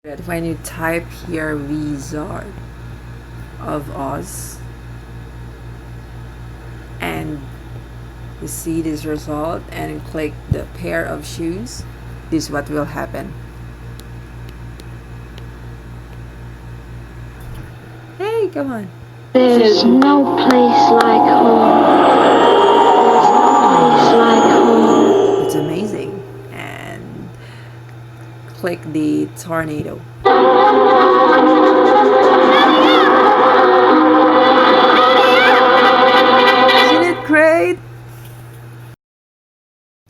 That when you type here Wizard of Oz and you see this result and click the pair of shoes, this is what will happen. Hey, come on. There's no place like home. There's no place like home. It's amazing. And click the tornado. Isn't it great?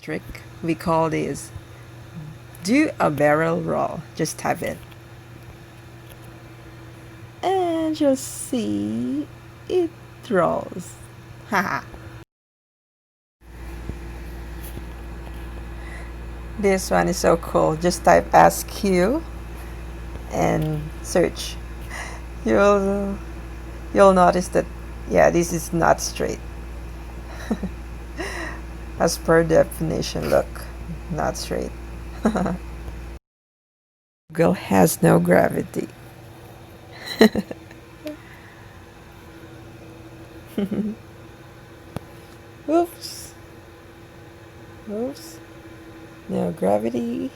Trick we call this do a barrel roll. Just type it and you'll see it rolls. Haha. This one is so cool. Just type SQ and search. You'll notice that, yeah, this is not straight. As per definition, look, not straight. Google has no gravity. Oops. Oops. No gravity.